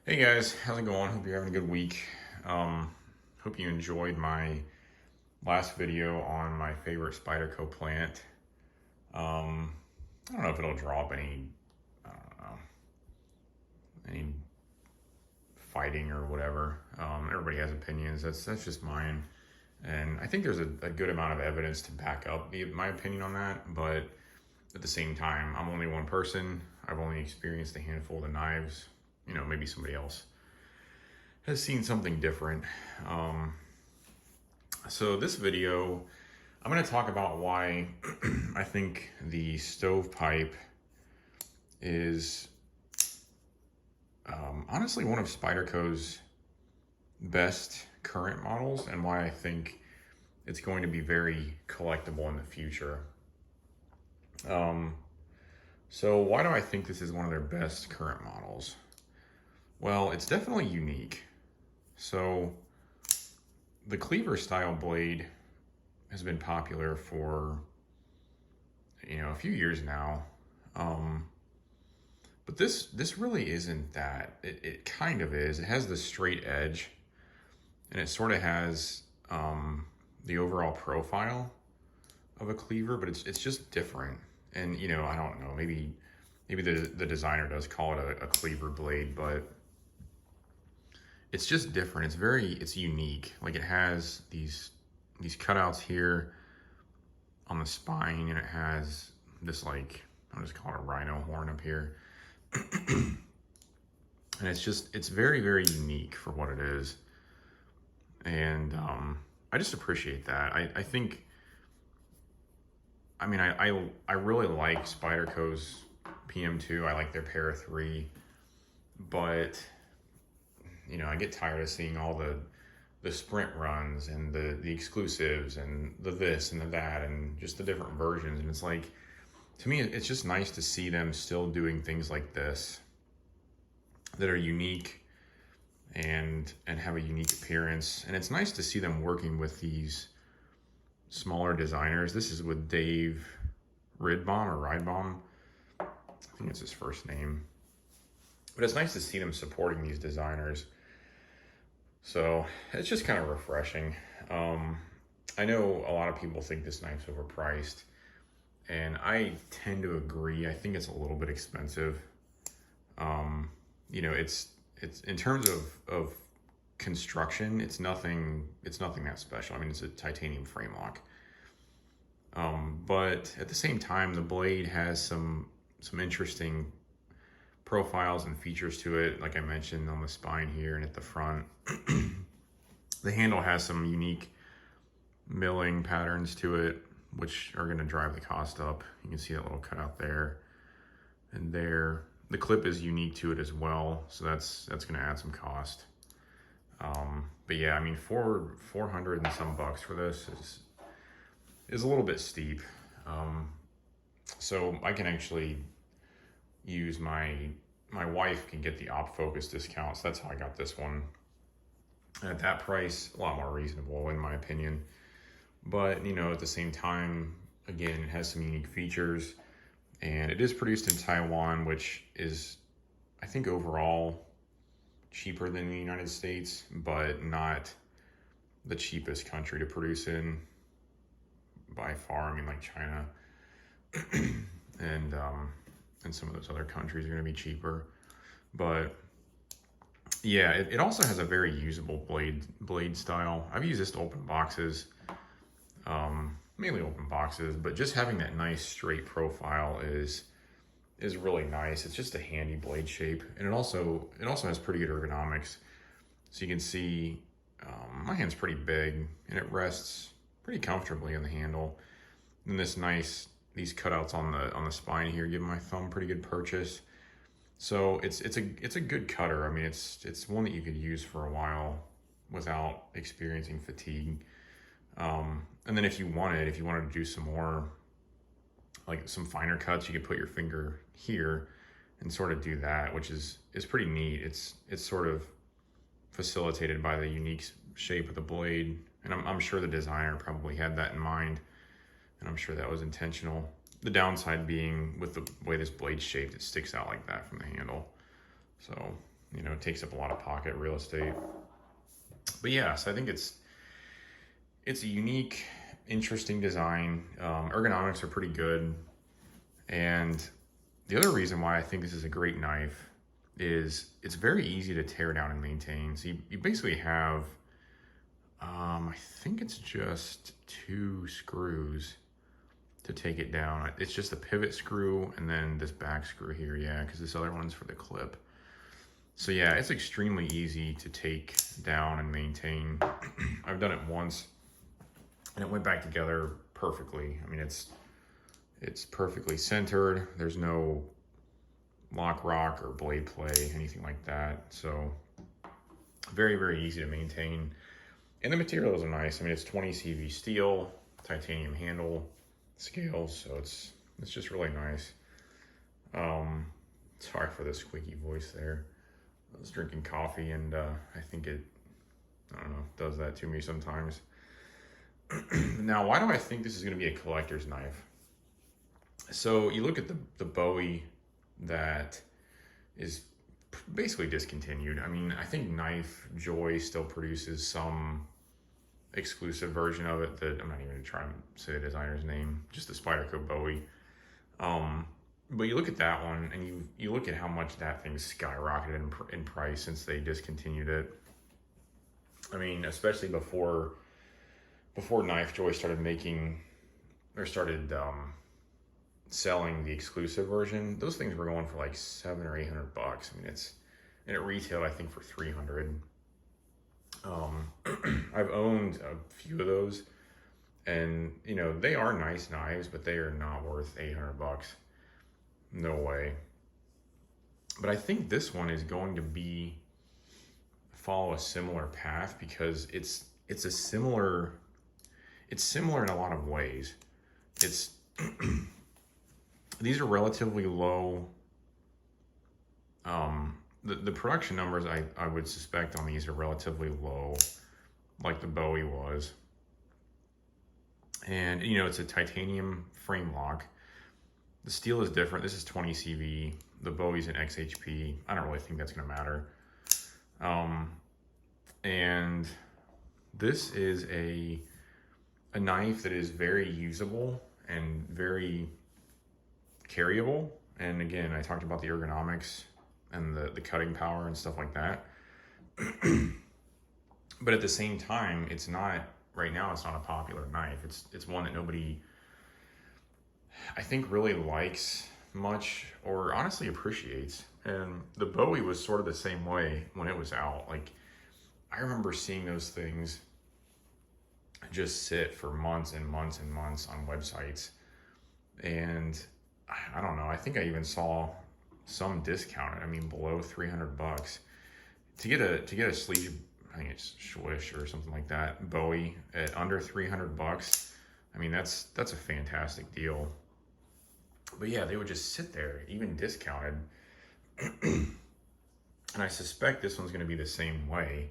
Hey guys, how's it going? Hope you're having a good week. Hope you enjoyed my last video on my favorite Spyderco plant. I don't know if it'll draw up I don't know, any fighting or whatever. Everybody has opinions. That's just mine, and I think there's a good amount of evidence to back up my opinion on that. But at the same time, I'm only one person. I've only experienced a handful of the knives. You know, maybe somebody else has seen something different. So this video, I'm going to talk about why I think the Stovepipe is honestly one of Spyderco's best current models, and why I think it's going to be very collectible in the future. So why do I think this is one of their best current models? Well, it's definitely unique. So the cleaver style blade has been popular for, a few years now. But this really isn't that. It kind of is. It has the straight edge, and it sort of has the overall profile of a cleaver, but it's just different. And I don't know, maybe the designer does call it a cleaver blade, but it's just different. It's unique. Like, it has these cutouts here on the spine, and it has this, like, I'll just call it a rhino horn up here. And it's very, very unique for what it is. And I just appreciate that. I think, I mean, I really like Spyderco's PM2. I like their Para 3, but I get tired of seeing all the sprint runs and the exclusives and the this and the that and just the different versions. And it's like, to me, it's just nice to see them still doing things like this that are unique and have a unique appearance. And it's nice to see them working with these smaller designers. This is with Dave Ridebaum. I think it's his first name. But it's nice to see them supporting these designers. So it's just kind of refreshing. I know a lot of people think this knife's overpriced, and I tend to agree. I think it's a little bit expensive. It's in terms of construction, it's nothing that special. I mean, it's a titanium frame lock. But at the same time, the blade has some interesting profiles and features to it, like I mentioned, on the spine here and at the front. The handle has some unique milling patterns to it, which are going to drive the cost up. You can see that little cutout there and there. The clip is unique to it as well, so that's going to add some cost. But yeah, I mean, 400 and some bucks for this is a little bit steep. So I can actually use my wife can get the op focus discount, so that's how I got this one. At that price, a lot more reasonable in my opinion. But at the same time, again, it has some unique features, and it is produced in Taiwan, which is, I think, overall cheaper than the United States, but not the cheapest country to produce in by far. I mean, like China and some of those other countries are going to be cheaper. But yeah, it also has a very usable blade style. I've used this to open boxes, mainly open boxes, but just having that nice straight profile is really nice. It's just a handy blade shape, and it also has pretty good ergonomics. So you can see my hand's pretty big, and it rests pretty comfortably on the handle. And these cutouts on the spine here give my thumb pretty good purchase. So it's a good cutter. I mean, it's one that you could use for a while without experiencing fatigue. And then if you wanted to do some more, like some finer cuts, you could put your finger here and sort of do that, which is pretty neat. It's sort of facilitated by the unique shape of the blade, and I'm sure the designer probably had that in mind, and I'm sure that was intentional. The downside being, with the way this blade's shaped, it sticks out like that from the handle. So You know, it takes up a lot of pocket real estate. But yeah, so I think it's a unique, interesting design. Ergonomics are pretty good. And the other reason why I think this is a great knife is it's very easy to tear down and maintain. So you basically have, I think it's just 2 screws to take it down. It's just a pivot screw and then this back screw here, yeah, because this other one's for the clip. So yeah, it's extremely easy to take down and maintain. I've done it once and it went back together perfectly. I mean, it's perfectly centered. There's no lock rock or blade play, anything like that. So very, very easy to maintain. And the materials are nice. I mean, it's 20 CV steel, titanium handle scales, so it's just really nice. Sorry for the squeaky voice there. I was drinking coffee and I think it, I don't know, does that to me sometimes. Now, why do I think this is going to be a collector's knife? So you look at the Bowie that is basically discontinued. I mean, I think Knife Joy still produces some exclusive version of it that I'm not even going to try and say the designer's name, just the Spyderco Bowie. But you look at that one and you look at how much that thing skyrocketed in price since they discontinued it. I mean, especially before Knife Joy started making or started selling the exclusive version, those things were going for like $700 or $800. I mean, and it retailed I think for $300. I've owned a few of those, and you know, they are nice knives, but they are not worth $800. No way. But I think this one is going to follow a similar path because it's similar in a lot of ways. These are relatively low. The production numbers I would suspect on these are relatively low, like the Bowie was. And you know, it's a titanium frame lock. The steel is different. This is 20 CV. The Bowie's an XHP. I don't really think that's going to matter. And this is a knife that is very usable and very carryable. And again, I talked about the ergonomics and the cutting power and stuff like that. But at the same time, right now it's not a popular knife. It's one that nobody, I think, really likes much or honestly appreciates. And the Bowie was sort of the same way when it was out. Like, I remember seeing those things just sit for months and months and months on websites. And I don't know, I think I even saw some discounted, I mean, below $300 to get a sleeve, I think it's Swish or something like that, Bowie at under $300. I mean, that's a fantastic deal. But yeah, they would just sit there, even discounted. And I suspect this one's going to be the same way.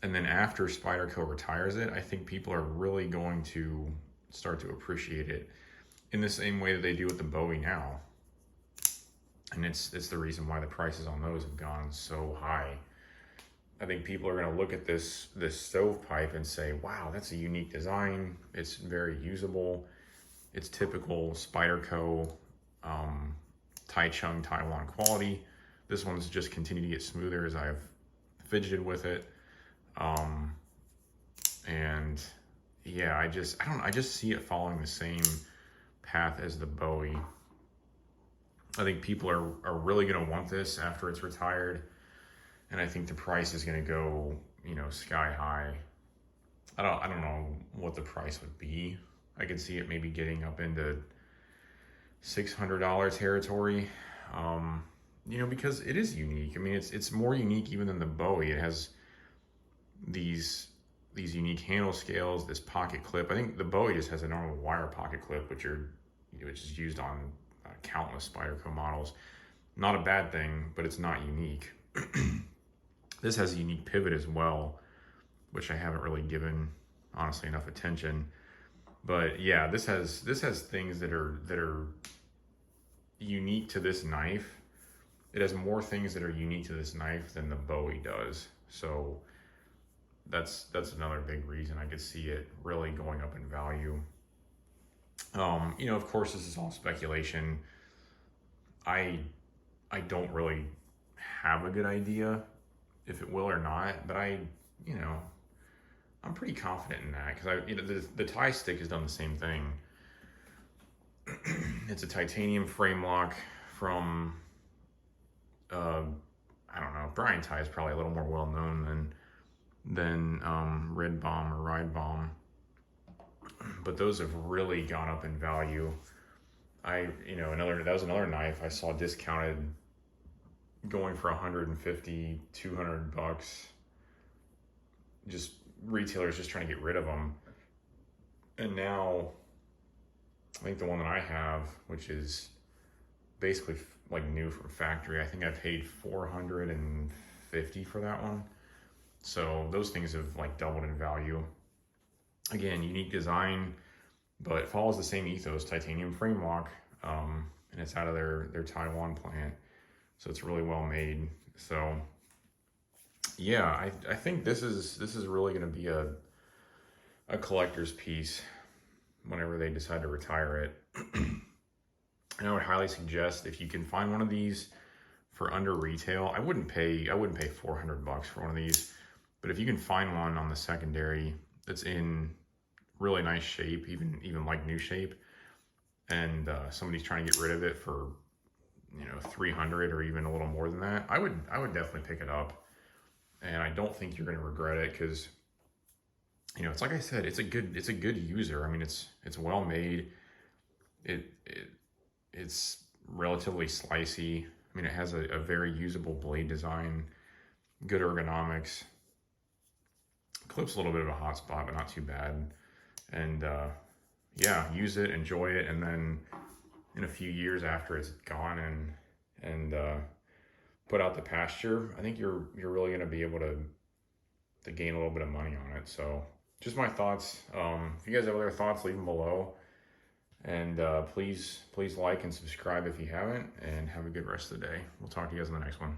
And then after Spyderco retires it, I think people are really going to start to appreciate it in the same way that they do with the Bowie now. And it's the reason why the prices on those have gone so high. I think people are going to look at this stovepipe and say, wow, that's a unique design. It's very usable. It's typical Spyderco Taichung Taiwan quality. This one's just continued to get smoother as I've fidgeted with it. And yeah, I just see it following the same path as the Bowie. I think people are really going to want this after it's retired. And I think the price is going to go, you know, sky high. I don't know what the price would be. I could see it maybe getting up into $600 territory. You know, because it is unique. I mean, it's more unique even than the Bowie. It has these unique handle scales, this pocket clip. I think the Bowie just has a normal wire pocket clip, which is used on countless Spyderco models. Not a bad thing, but it's not unique. This has a unique pivot as well, which I haven't really given, honestly, enough attention. But yeah, this has things that are unique to this knife it has more things that are unique to this knife than the Bowie does. So that's another big reason I could see it really going up in value. You know, of course, this is all speculation. I don't really have a good idea if it will or not, but you know, I'm pretty confident in that because you know, the tie stick has done the same thing. It's a titanium frame lock from, I don't know, Brian Tie is probably a little more well known than Red Bomb or Ride Bomb, but those have really gone up in value. You know, that was another knife I saw discounted, going for 150, 200 bucks. Just retailers just trying to get rid of them. And now, I think the one that I have, which is basically like new from factory, I think I paid $450 for that one. So those things have like doubled in value. Again, unique design, but it follows the same ethos, titanium frame lock, and it's out of their Taiwan plant. So it's really well made. So yeah, I think this is really going to be a collector's piece whenever they decide to retire it. And I would highly suggest, if you can find one of these for under retail, I wouldn't pay 400 bucks for one of these, but if you can find one on the secondary that's in really nice shape, even like new shape, and somebody's trying to get rid of it for, you know, 300 or even a little more than that, I would definitely pick it up. And I don't think you're going to regret it, because, you know, it's like I said, it's a good user. I mean, it's well made. It's relatively slicey. I mean, it has a very usable blade design, good ergonomics. Clips a little bit of a hot spot, but not too bad. And yeah, use it, enjoy it, and then in a few years after it's gone and put out the pasture, I think you're really going to be able to gain a little bit of money on it. So just my thoughts. If you guys have other thoughts, leave them below. And please like and subscribe if you haven't, and have a good rest of the day. We'll talk to you guys in the next one.